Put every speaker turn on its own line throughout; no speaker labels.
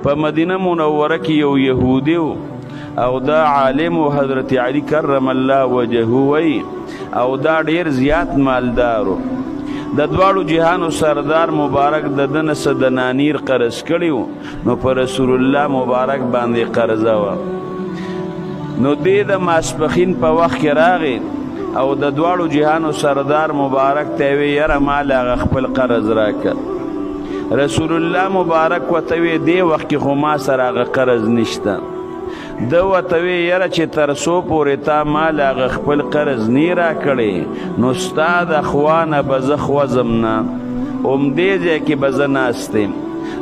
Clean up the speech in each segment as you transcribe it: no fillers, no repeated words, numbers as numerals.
په مدینه منوره کې یو یهودي او دا عالم حضرت علی کرم الله وجهه وی او دا ډیر زیات مالدارو د دواړو جهانو سردار مبارک د دنه سدنانیر قرض کړیو نو پر رسول الله مبارک باندې قرضه و نو دې د ماسپخین په وخت کې راغی او د دواړو جهانو سردار مبارک ته وی یاره مال هغه خپل قرض راکړه رسول الله مبارک ورته وی دې وخت کې خو ما سره هغه قرض نشته ده ورته وی یاره چې تر څو پورې تا مال هغه خپل قرض نه راکړی نو ستا د خوا نه به زه خوځم نه همدې ځای کې به زه ناست یم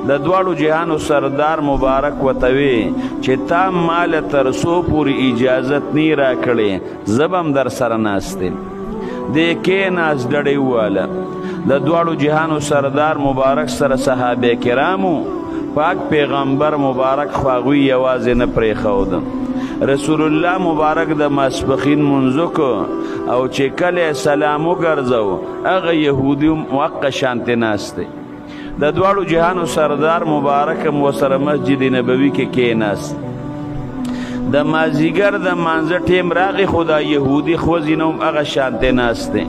د دواړو جهانو سردار مبارک ورته وی چې تا مال تر څو پورې اجازت نه راکړی زه به هم در سره ناست یم دې کېناست ډډې وواله د دواړو جهانو سردار مبارک سره صحابه کرامو پاک پیغمبر مبارک خو هغوی یوازې نه پرېښودم رسول الله مبارک د ماسپخین منځ کو او چې کله سلام وګرځو هغه یهودي موقع شانتې ناست دی د دواړو جهانو سردار مبارک هم ورسره مسجد نبوي کې کېناست د مازدیګر د مانځه ټیم راغی خو دا یهودي خوځي نه هم هغه شانتې ناست دی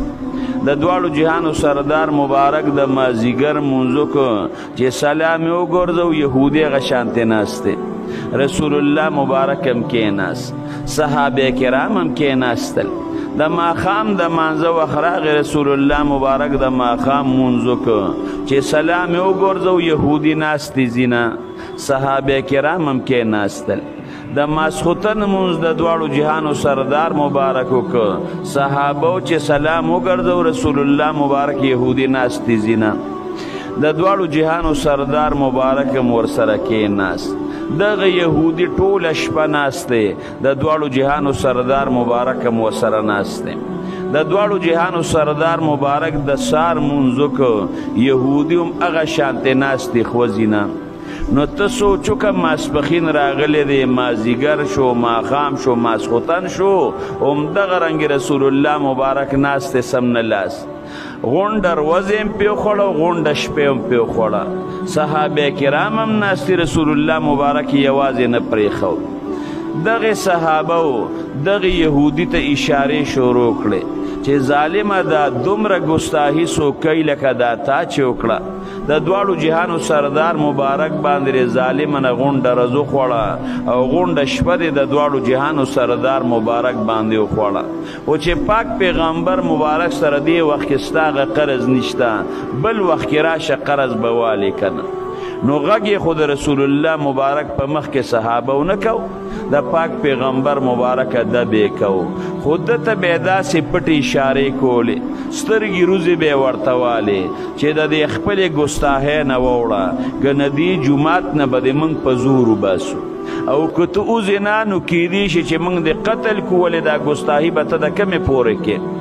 د دواړو جهانو سردار مبارک د مازدیګر منځو کو چې سلام یې وګرځو یهودي هغه شانتې ناست دی رسول الله مبارک هم کېناست صحابه کرام هم کېناستل د ماښام د مانځه وخت راغی رسول الله مبارک د ماښام منځو کو چې سلام یې وګرځو یهودي ناست دي ځینه صحابه کرام هم کېناستل د ماسخوتن منځ د دواړو جهانو سردار مبارک وکړه صحابو چې سلام وګرځو رسول الله مبارک یهودي ناست دي ځینه د دواړو جهانو سردار مبارک هم ورسره کېناست دغه یهودي ټوله شپه ناست دی د دواړو جهانو سردار مبارک هم ورسره ناست دی د دواړو جهانو سردار مبارک د سار منځ وکړه یهودي هم هغه شانتې ناست دي خوځي نه نو ته سوچو که ماسپخین راغلی دی مازدیګر شو ماښام شو ماسخوتن شو همدغه رنګې رسول الله مبارک ناست دی سم نه لاس غونډه ورځې هم پرېښوړه غونډه شپې هم پرېښوړه صحابه کرام هم ناستي رسول الله مبارک یوازې نه پرېښود دغې صحابه دغې یهودي ته اشارې شروع کړې چې ظالمه دا دومره ګستاهي څوک کوي لکه دا تا چې وکړه د دواړو جهانو سردار مبارک باندې ظالمه نه غونډه ورځ وخوړه او غونډه شپه دې د دواړو جهانو سردار مبارک باندې وخوړه او چې پاک پیغمبر مبارک سره دې وخت کې ستا هغه قرض نشته بل وخت کې راشه قرض به والې که نه نو غږ یې خو د رسول الله مبارک په مخ کې صحابه ونه کو د پاک پیغمبر مبارک ادب یې کو خو ده ته به یې داسې پټې اشارې کولې سترګې روزې به یې ورته والې چې د دې خپلې ګستاهۍ نه ووړه ګنه دې جومات نه به دې موږ په زور وباسو او که ته اوځې نه نو کیدی شي چې موږ دې قتل کړو ولې دا ګستاهي به ته د کمې پورې کې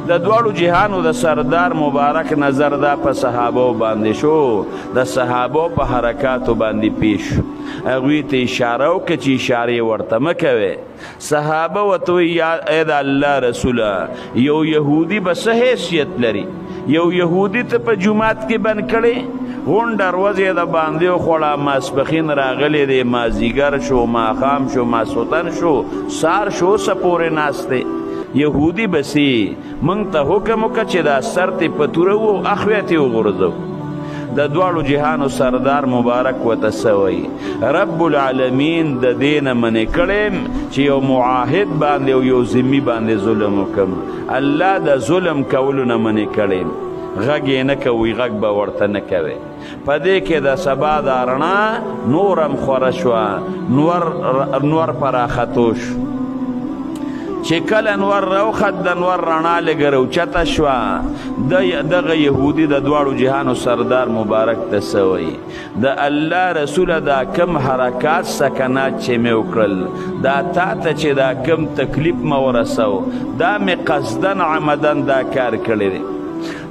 د دواړو جهانو د سردار مبارک نظر دا په صحابو باندې شو د صحابو په حرکاتو باندې پیش هغوی ته اشاره وکړه چې اشارې ورته مه کوئ صحابه ورته وایي ای د الله رسوله یو یهودي به څه حیثیت لري یو یهودي ته په جومات کې بند کړی غونډه ورځ یې د باندې وخوړه ماسپخین راغلی دی مازدیګر شو ماښام شو ماسخوتن شو سار شو څه پورې ناست دی یهودي بسی منگ تا حکم وکړه چې دا سر تی پتوره و اخوی تی وغورځو د دواړو جهانو سردار مبارک ورته څه وایي رب العالمین د دې نه منې کړی چې یو معاهد باندې او یو ذمي باندې ظلم وکړم الله د ظلم کولو نه منې کړی غږ یې نه کوئ غږ به ورته نه کوئ په دې کې د سبا دا رڼا نور هم خوره شوه نور پراختو شو چې کله انور راوخت د انور رڼا لږه راوچته شوه دغه یهودي د دواړو جهانو سردار مبارک ته څه وایي د الله رسوله دا کم حرکات سکنات چې مې وکړل دا تا ته چې دا کم تکلیف مه ورسو دا مې قصدن عمدن دا کار کړی دی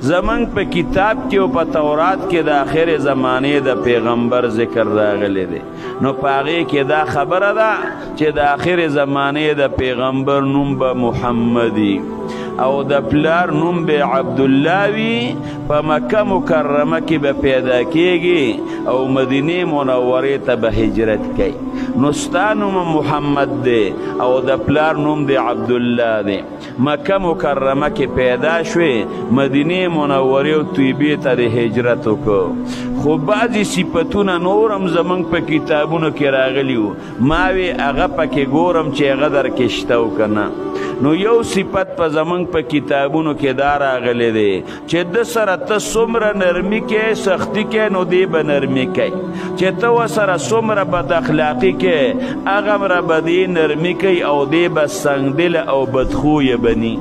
زمنګ په کتاب کې او په تورات کې د آخر زمانې د پیغمبر ذکر راغلی دی نو په هغې کې دا خبره ده چې د آخر زمانې د پیغمبر نوم به محمدي او د پلار نوم به عبدالله وي په مکه مکرمه کې به پیدا کیږي او مدینه منورې ته به هجرت کوي نو ستا نوم محمد دی او د پلار نوم دی عبدالله دی مکه مکرمه کې پیدا شوې مدینه منورې او طیبې ته د هجرت وکړو خو بعضې صفتونه نور هم زموږ په کتابونو کې راغلي وو ما وی هغه پکې ګورم چې هغه درکې شته و که نه نو یو صفت په زمونږ په کتابونو کې دا راغلی دی چې ده سره ته څومره نرمي کې سختی کې نو دی به نرمي کوي چې ته ورسره څومره بد اخلاقي کې هغه به دی نرمي کوي او دی به سنګدله او بدخویه بني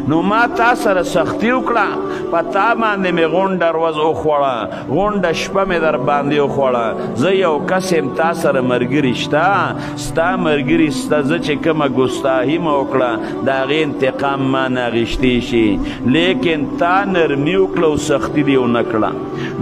نو ما تا سره سختی وکړه په تا باندې مې غونډه ورځ وخوړه غونډه شپه مې در باندې وخوړه زه یو کس یم تا سره ملګري شته ستا ملګري سته زه چې کومه ګستاهي مې وکړه د هغې انتقام ما نه اخیستی شي لیکن تا نرمي وکړه او سختي دې ونه کړه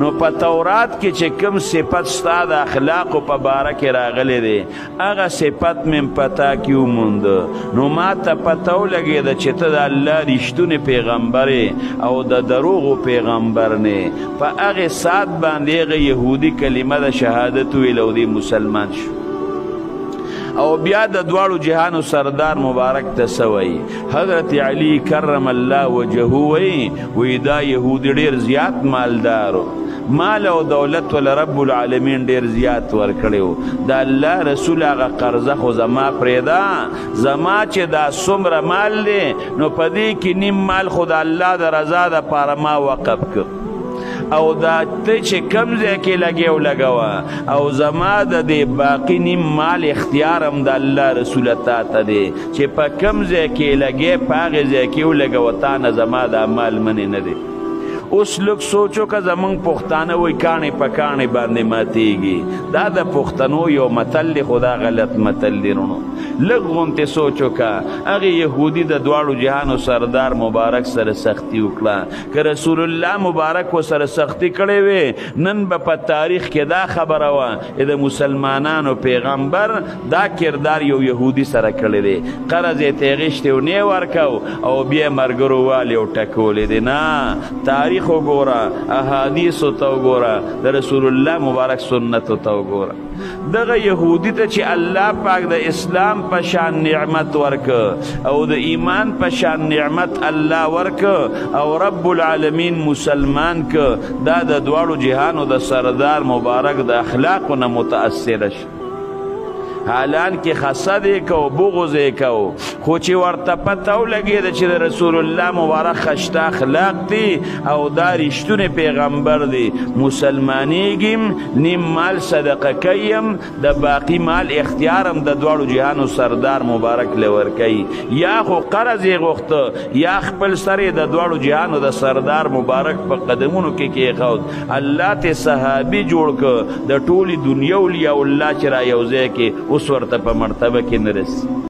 نو په تورات کې چې کوم صفت ستا د اخلاقو په باره کې راغلی دی هغه صفت مې په تا کې ومونده نو ما ته پته ولګېده چې ته د الله رښتونی پیغمبر او د دروغو پیغمبر نه په هغې ساعت باندې هغه یهودي کلمه د شهادت ویل او دی مسلمان شو او بیا د دواړو جهانو سردار مبارک ته څه وایي حضرت علی کرم الله وجهه وایي دا یهودي ډېر زیات مالدارو مال او دولت ول رب العالمین ډېر زیات ورکړی و د الله رسول هغه قرضه خو زما پرېږده زما چې دا څومره مال دی نو په دې کې نیم مال خو د الله د رضا دپاره ما وقف کړ او دا ته چې کم ځای کې لګې ولګوه او زما د دې باقي نیم مال اختیار هم د الله رسوله تا ته دی چې په کم ځای کې لګې په هغې ځای کې ولګوه تا نه زما دا مال منې نه دی اوس لږ سوچو که زمونږ پښتانه وایي کاڼې په کاڼې باندې ماتېږي دا د پښتنو یو متل دی خو دا غلط متل دی رونو لږ غونتې سوچ وکړه هغې یهودي د دواړو جهانو سردار مبارک سره سختي وکړه که رسول الله مبارک ورسره سختي کړې وې نن به په تاریخ کې دا خبره وه د مسلمانانو پیغمبر دا کردار یو یهودي سره کړی دی قرض یې ته غیشتی و نه ورکو او بیا ملګرو والې او ټکولې دی نه تاریخ وګوره احادیثو ته وګوره د رسول الله مبارک سنتو ته وګوره دغه یهودي ته چې الله پاک د اسلام په شان نعمت ورکه او د ایمان په شان نعمت الله ورکه او رب العالمین مسلمان که دا د دواړو جهانو د سردار مبارک د اخلاقو نه متاثره شي حالان کې حسد یې کو بغض یې کو خو چې ورته پته ولګېده چې د رسول الله مبارک خشته اخلاق دي او دا رښتونی پیغمبر دی مسلمانېږم نیم مال صدقه کویم د باقي مال اختیار هم د دواړو جهانو سردار مبارک له ورکوي یا خو قرض یې غوښته یا خپل سر یې د دواړو جهانو د سردار مبارک په قدمونو کې کېښود الله ته صحابي جوړ که د ټولې دنیا اولیاء الله چې را یو ځای کې اوس ورته په مرتبه کې نه رسي